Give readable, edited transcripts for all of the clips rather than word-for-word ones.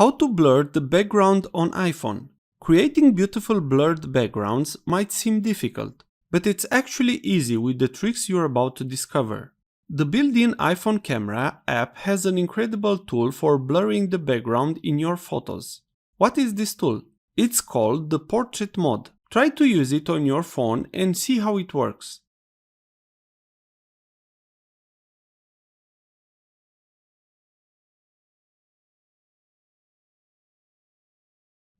How to blur the background on iPhone. Creating beautiful blurred backgrounds might seem difficult, but it's actually easy with the tricks you're about to discover. The built-in iPhone camera app has an incredible tool for blurring the background in your photos. What is this tool? It's called the Portrait Mode. Try to use it on your phone and see how it works.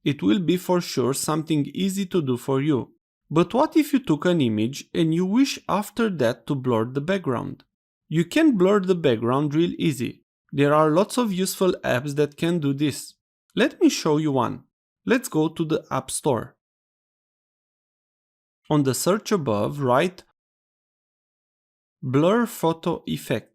It will be for sure something easy to do for you. But what if you took an image and you wish after that to blur the background? You can blur the background real easy. There are lots of useful apps that can do this. Let me show you one. Let's go to the App Store. On the search above, write Blur Photo Effect.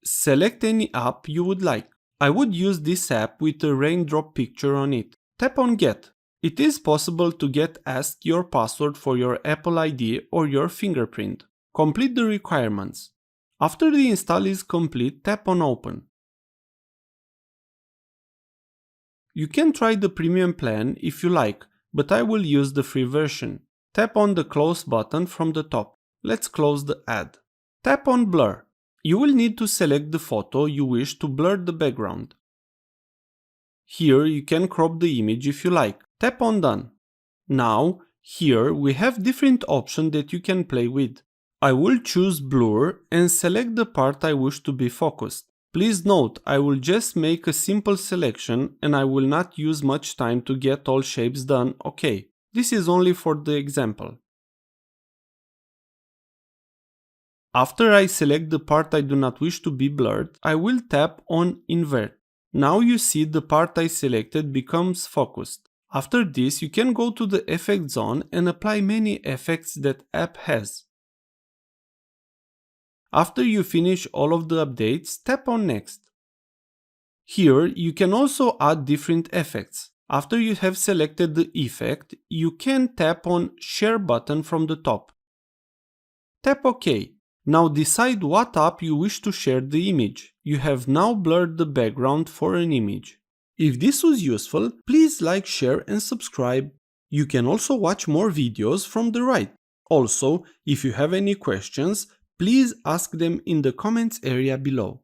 Select any app you would like. I would use this app with a raindrop picture on it. Tap on Get. It is possible to get asked your password for your Apple ID or your fingerprint. Complete the requirements. After the install is complete, tap on Open. You can try the premium plan if you like, but I will use the free version. Tap on the Close button from the top. Let's close the ad. Tap on Blur. You will need to select the photo you wish to blur the background. Here you can crop the image if you like. Tap on Done. Now, here we have different options that you can play with. I will choose Blur and select the part I wish to be focused. Please note, I will just make a simple selection and I will not use much time to get all shapes done. Okay, this is only for the example. After I select the part I do not wish to be blurred, I will tap on Invert. Now you see the part I selected becomes focused. After this, you can go to the effect zone and apply many effects that app has. After you finish all of the updates, tap on Next. Here you can also add different effects. After you have selected the effect, you can tap on Share button from the top. Tap OK. Now decide what app you wish to share the image. You have now blurred the background for an image. If this was useful, please like, share and subscribe. You can also watch more videos from the right. Also, if you have any questions, please ask them in the comments area below.